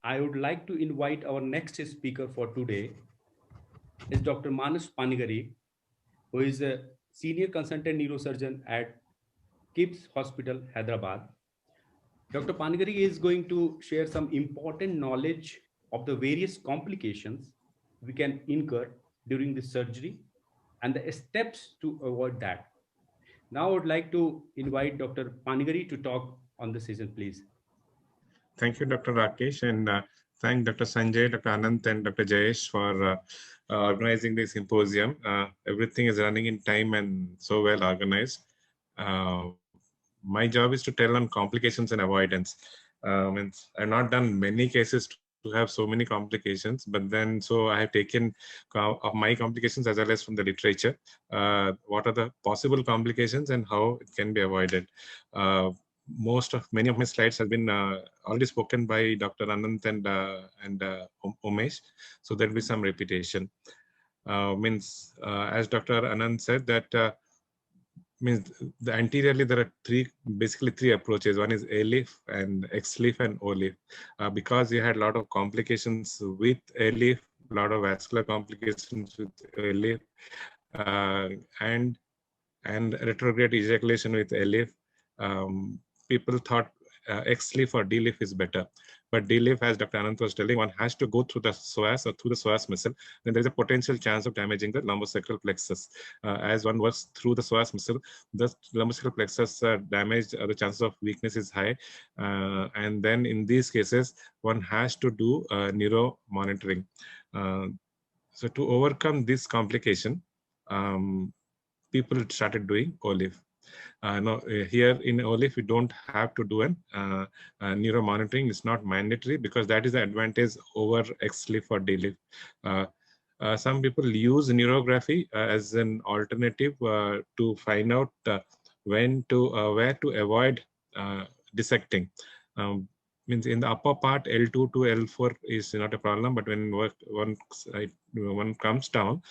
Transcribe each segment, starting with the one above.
I would like to invite our next speaker for today is Dr. Manas Panigari, who is a senior consultant neurosurgeon at KIPS Hospital, Hyderabad. Dr. Panigari is going to share some important knowledge of the various complications we can incur during the surgery and the steps to avoid that. Now I would like to invite Dr. Panigari to talk on the session, please. Thank you, Dr. Rakesh, and thank Dr. Sanjay, Dr. Anant, and Dr. Jayesh for organizing this symposium. Everything is running in time and so well organized. Uh, my job is to tell on complications and avoidance. I've not done many cases to have so many complications, but then so I have taken of my complications as well as from the literature. What are the possible complications and how it can be avoided? Many of my slides have been already spoken by Dr. Anant and Umesh, so there'll be some repetition. As Dr. Anand said that means the anteriorly there are basically three approaches. One is A-leaf and X-leaf and O-leaf. Because you had a lot of complications with A-leaf, a lot of vascular complications with A-leaf, and retrograde ejaculation with A-leaf, people thought X-leaf or D-leaf is better. But D-leaf, as Dr. Anant was telling, one has to go through the psoas or through the psoas muscle. Then there's a potential chance of damaging the lumbosacral plexus. As one works through the psoas muscle, the lumbosacral plexus damaged, the chances of weakness is high. And then in these cases, one has to do neuro monitoring. So to overcome this complication, people started doing O-leaf. Here in O-leaf, we don't have to do neuro monitoring. It's not mandatory because that is the advantage over X-leaf or D-leaf. Some people use neurography as an alternative to find out where to avoid dissecting. Means in the upper part, L2 to L4 is not a problem, but when one comes down,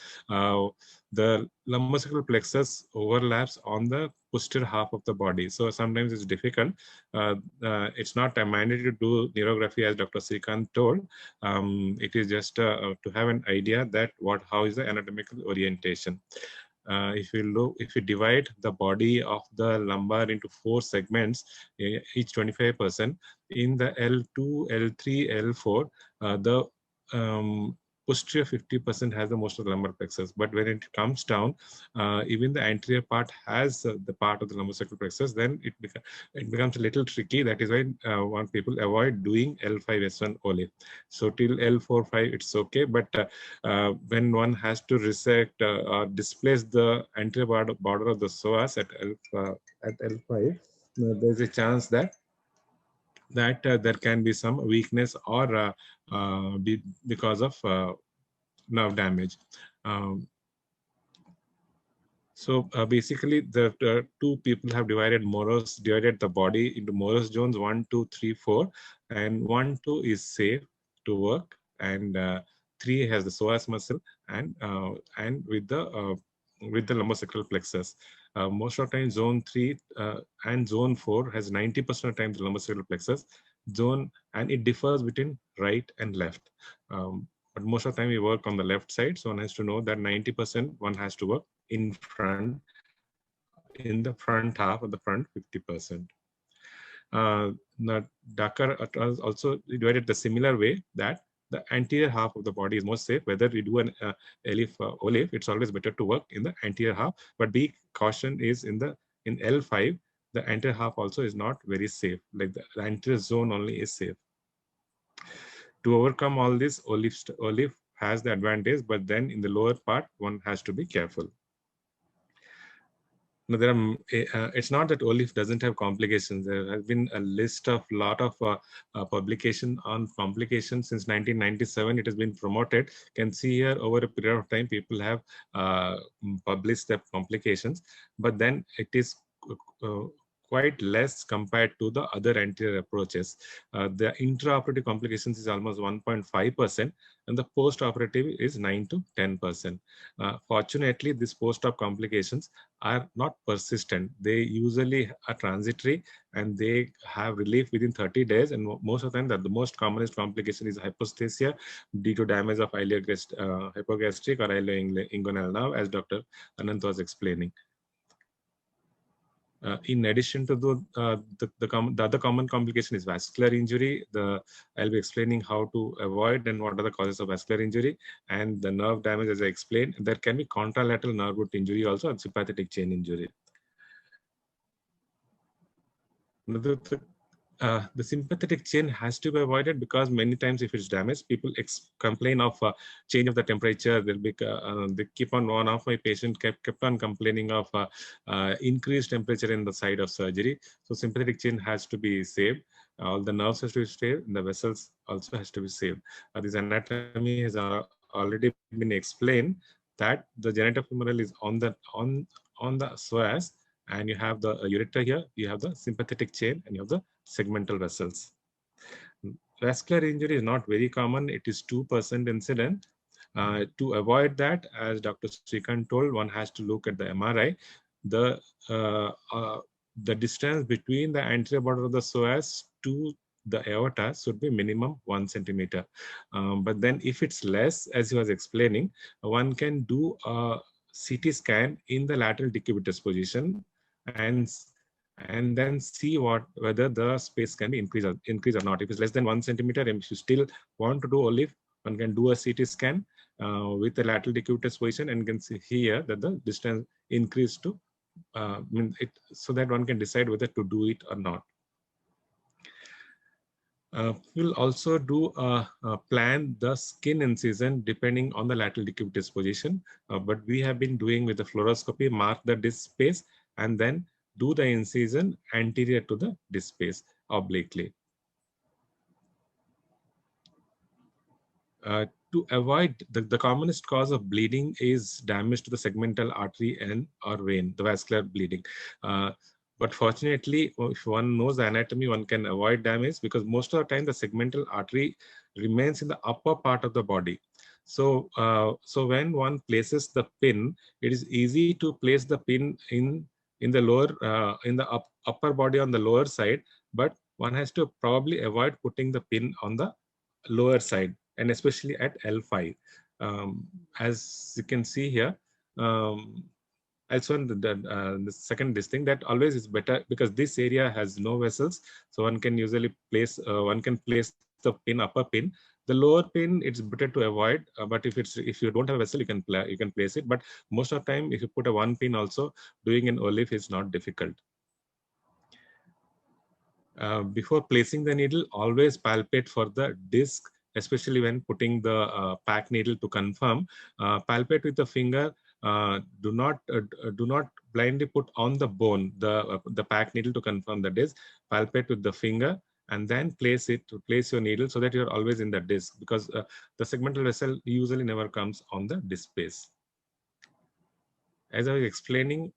the lumbosacral plexus overlaps on the posterior half of the body. So sometimes it's difficult. It's not a mandatory to do neurography, as Dr. Srikanth told. It is just to have an idea that how is the anatomical orientation. If you divide the body of the lumbar into 4 segments, each 25%, in the L2, L3, L4, the posterior 50% has the most of the lumbar plexus, but when it comes down, even the anterior part has the part of the lumbosacral plexus. Then it becomes a little tricky. That is why one people avoid doing L5S1 only. So till L4-5 it's okay, but when one has to resect or displace the anterior border of the psoas at L5, there's a chance that there can be some weakness or because of nerve damage. So basically, the two people have divided the body into Morris Jones 1, 2, 3, 4, and 1, 2 is safe to work, and 3 has the psoas muscle and with the lumbosacral plexus. Most of the time, zone 3 and zone 4 has 90% of the time the lumbosacral plexus and it differs between right and left. But most of the time we work on the left side, so one has to know that 90% one has to work in the front half of the front 50%. Now, Dakar also divided the similar way that the anterior half of the body is most safe. Whether we do an A-leaf or O-leaf, it's always better to work in the anterior half. But be caution is in L5, the anterior half also is not very safe. Like the anterior zone only is safe. To overcome all this, O-leaf has the advantage, but then in the lower part, one has to be careful. Now, it's not that O-leaf doesn't have complications. There has been a lot of publication on complications since 1997. It has been promoted. You can see here over a period of time, people have published their complications, but then it is quite less compared to the other anterior approaches. The intraoperative complications is almost 1.5%, and the post-operative is 9 to 10%. Fortunately, these post-op complications are not persistent. They usually are transitory, and they have relief within 30 days. And most of the time, the most commonest complication is hypoesthesia due to damage of hypogastric or ilioinguinal nerve, as Dr. Anant was explaining. In addition to the other common complication is vascular injury. I'll be explaining how to avoid and what are the causes of vascular injury, and the nerve damage, as I explained. There can be contralateral nerve root injury also, and sympathetic chain injury. The sympathetic chain has to be avoided because many times if it's damaged, people complain of change of the temperature. They'll be they keep on, one of my patient kept on complaining of increased temperature in the site of surgery. So sympathetic chain has to be saved. All the nerves has to be saved. The vessels also has to be saved. This anatomy has already been explained that the genitofemoral is on the psoas, and you have the ureter here, you have the sympathetic chain, and you have the segmental vessels. Vascular injury is not very common. It is 2% incident. To avoid that, as Dr. Srikanth told, one has to look at the MRI. The distance between the anterior border of the psoas to the aorta should be minimum 1 centimeter. But then if it's less, as he was explaining, one can do a CT scan in the lateral decubitus position and then see whether the space can be increased or not. If it's less than 1 centimeter, and if you still want to do OLIF, one can do a CT scan with the lateral decubitus position, and can see here that the distance increased to so that one can decide whether to do it or not. We'll also do plan the skin incision depending on the lateral decubitus position, but we have been doing with the fluoroscopy, mark the disc space, and then do the incision anterior to the disc space obliquely. To avoid, the commonest cause of bleeding is damage to the segmental artery or vein, the vascular bleeding. But fortunately, if one knows the anatomy, one can avoid damage, because most of the time the segmental artery remains in the upper part of the body. So, so when one places the pin, it is easy to place the pin in the lower, in the upper body on the lower side, but one has to probably avoid putting the pin on the lower side, and especially at L5. As you can see here, also the second distinct, that always is better because this area has no vessels, so one can usually place the pin, upper pin. The lower pin, it's better to avoid, but if you don't have a vessel, you can place it. But most of the time, if you put a one pin also, doing an OLIF is not difficult. Before placing the needle, always palpate for the disc, especially when putting the pack needle to confirm. Palpate with the finger. Do not blindly put on the bone the pack needle to confirm the disc. Palpate with the finger and then place your needle so that you're always in the disc, because the segmental vessel usually never comes on the disc space. As I was explaining,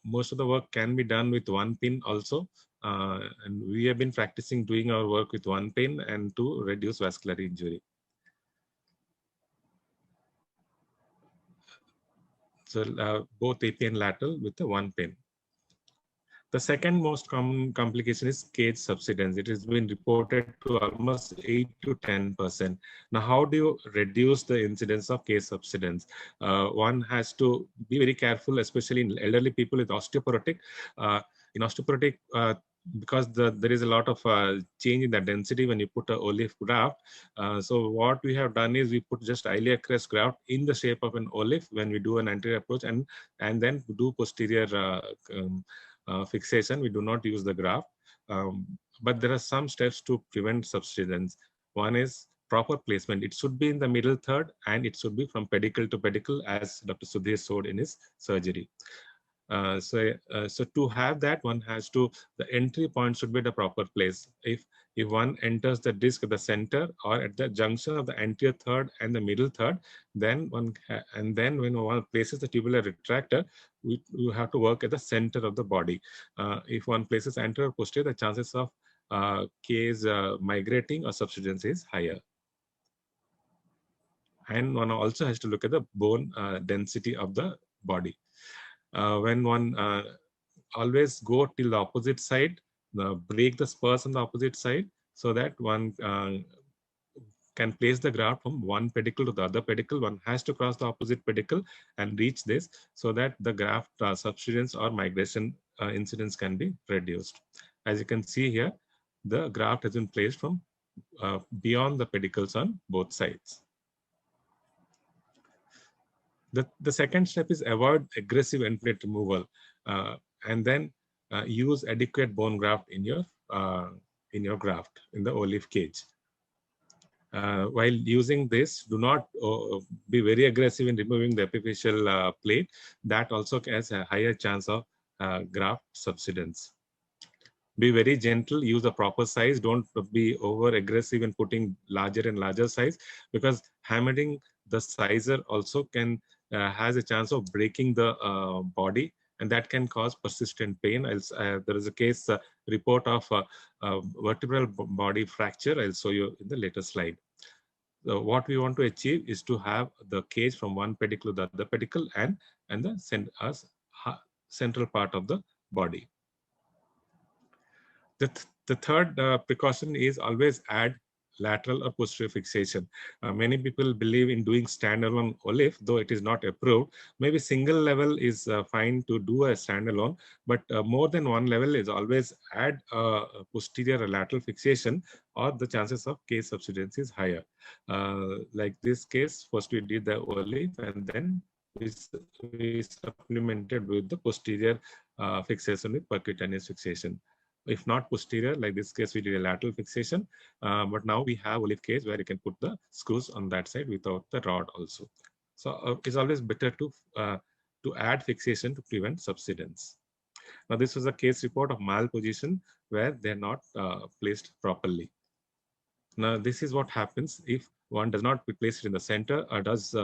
most of the work can be done with one pin also. And we have been practicing doing our work with one pin and to reduce vascular injury. So both AP and lateral with the one pin. The second most common complication is cage subsidence. It has been reported to almost 8 to 10%. Now, how do you reduce the incidence of cage subsidence? One has to be very careful, especially in elderly people with osteoporotic. In osteoporotic, because there is a lot of change in the density when you put a OLIF graft. So what we have done is we put just iliacrest graft in the shape of an OLIF when we do an anterior approach, and then do posterior fixation. We do not use the graft, but there are some steps to prevent subsidence. One is proper placement. It should be in the middle third, and it should be from pedicle to pedicle, as Dr. Sudhir showed in his surgery. So to have that, one has to, the entry point should be the proper place. If one enters the disc at the center or at the junction of the anterior third and the middle third, then and then when one places the tubular retractor, we have to work at the center of the body. If one places anterior or posterior, the chances of case migrating or subsidence is higher. And one also has to look at the bone density of the body. When one always go till the opposite side, break the spurs on the opposite side, so that one can place the graft from one pedicle to the other pedicle. One has to cross the opposite pedicle and reach this, so that the graft subsidence or migration incidence can be reduced. As you can see here, the graft has been placed from beyond the pedicles on both sides. The second step is avoid aggressive end plate removal, and then use adequate bone graft in your graft in the Olive cage. While using this, do not be very aggressive in removing the epiphyseal plate. That also has a higher chance of graft subsidence. Be very gentle, use the proper size. Don't be over aggressive in putting larger and larger size, because hammering the sizer also can has a chance of breaking the body, and that can cause persistent pain. There is a case report of vertebral body fracture. I'll show you in the later slide. So what we want to achieve is to have the cage from one pedicle to the other pedicle and the central part of the body. The third precaution is always add lateral or posterior fixation. Many people believe in doing standalone Olive, though it is not approved. Maybe single level is fine to do a standalone, but more than one level is always add posterior or lateral fixation, or the chances of case subsidence is higher. Like this case, first we did the Olive, and then we supplemented with the posterior fixation with percutaneous fixation. If not posterior, like this case, we did a lateral fixation, but now we have Olive cage where you can put the screws on that side without the rod also. So it's always better to add fixation to prevent subsidence. Now this was a case report of malposition where they're not placed properly. Now this is what happens if one does not place it in the center or does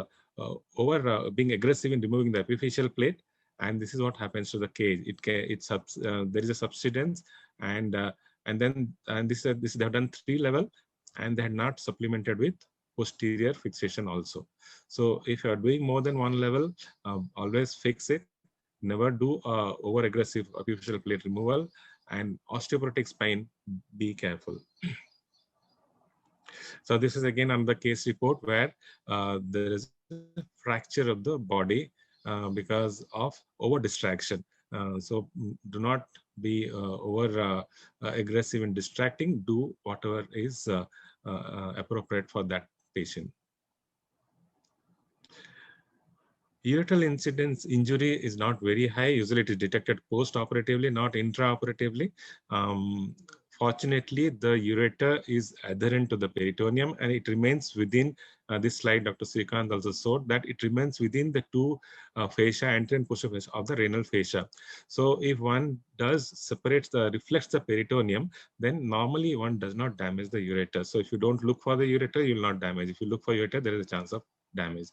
being aggressive in removing the epiphyseal plate. And this is what happens to the cage. There is a subsidence, and this they have done 3 level, and they had not supplemented with posterior fixation also. So if you are doing more than 1 level, always fix it. Never do over aggressive epiphyseal plate removal, and osteoporotic spine, be careful. So this is again another case report where there is a fracture of the body because of over distraction. So do not be over aggressive in distracting. Do whatever is appropriate for that patient. Ureteral incidence injury is not very high. Usually it is detected post-operatively, not intraoperatively. Fortunately, the ureter is adherent to the peritoneum, and it remains within this slide. Dr. Srikanth also showed that it remains within the 2 fascia, anterior and posterior fascia of the renal fascia. So if one does reflects the peritoneum, then normally one does not damage the ureter. So if you don't look for the ureter, you will not damage. If you look for ureter, there is a chance of damage.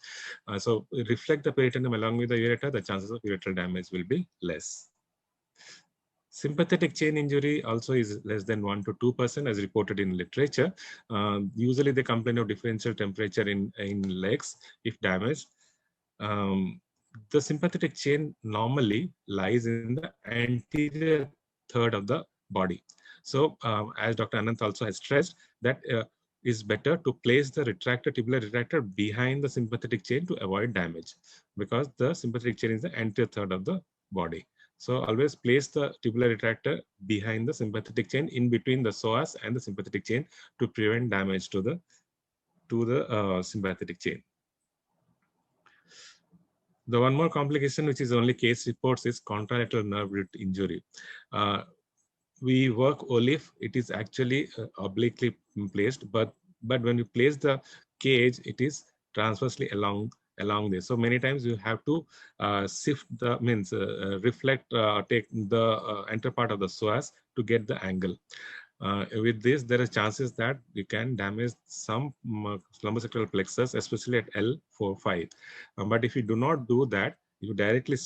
So reflect the peritoneum along with the ureter, the chances of ureteral damage will be less. Sympathetic chain injury also is less than 1 to 2% as reported in literature. Usually they complain of differential temperature in legs if damaged. The sympathetic chain normally lies in the anterior third of the body. So as Dr. Ananth also has stressed, that is better to place the tubular retractor behind the sympathetic chain to avoid damage, because the sympathetic chain is the anterior third of the body. So always place the tubular retractor behind the sympathetic chain, in between the psoas and the sympathetic chain, to prevent damage to the sympathetic chain. The one more complication, which is only case reports, is contralateral nerve root injury. We work Olive, it is actually obliquely placed, but when we place the cage, it is transversely along along this. So many times you have to shift the reflect, take the enter part of the psoas to get the angle. With this, there are chances that you can damage some lumbosacral plexus, especially at L4, 5. But if you do not do that, you directly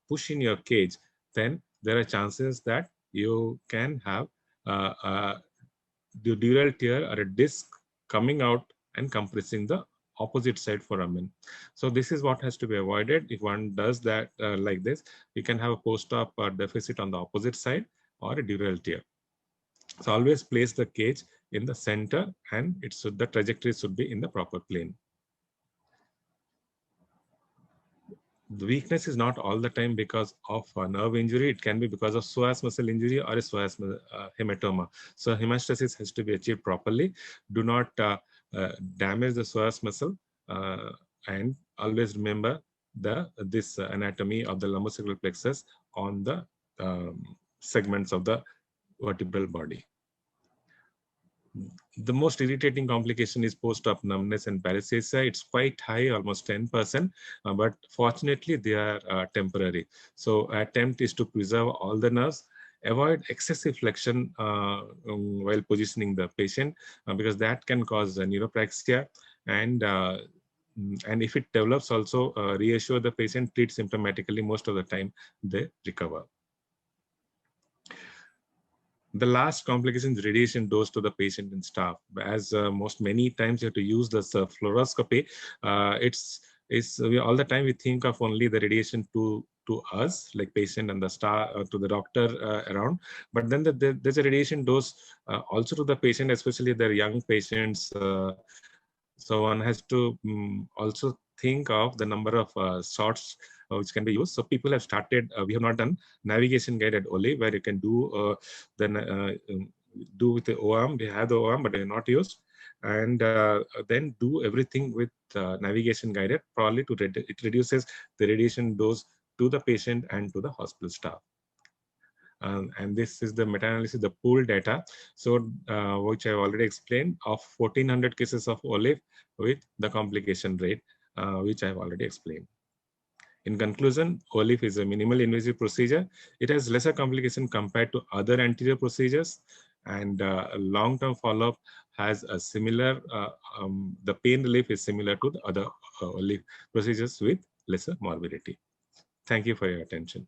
push in your cage, then there are chances that you can have the dural tear or a disc coming out and compressing the opposite side foramen. So this is what has to be avoided. If one does that like this, you can have a post-op deficit on the opposite side or a dural tear. So always place the cage in the center, and the trajectory should be in the proper plane. The weakness is not all the time because of a nerve injury. It can be because of psoas muscle injury or a psoas hematoma. So hemostasis has to be achieved properly. Do not damage the psoas muscle, and always remember this anatomy of the lumbosacral plexus on the segments of the vertebral body. The most irritating complication is post-op numbness and paresthesia. It's quite high, almost 10%, but fortunately they are temporary. So attempt is to preserve all the nerves, avoid excessive flexion while positioning the patient, because that can cause neuropraxia, and if it develops also, reassure the patient, treat symptomatically. Most of the time they recover. The last complication is radiation dose to the patient and staff. As many times you have to use this fluoroscopy. All the time we think of only the radiation to us, like patient and the staff, to the doctor around. But then there's a radiation dose also to the patient, especially the young patients. So one has to also think of the number of shots which can be used. So people have started, we have not done navigation guided only, where you can do do with the OARM. We have the OARM, but they are not used. And then do everything with navigation guided, probably it reduces the radiation dose to the patient and to the hospital staff. And this is the meta-analysis, the pooled data. So which I already explained, of 1400 cases of OLIF with the complication rate, which I have already explained. In conclusion, OLIF is a minimal invasive procedure. It has lesser complication compared to other anterior procedures, and long-term follow-up has a similar, the pain relief is similar to the other OLIF procedures with lesser morbidity. Thank you for your attention.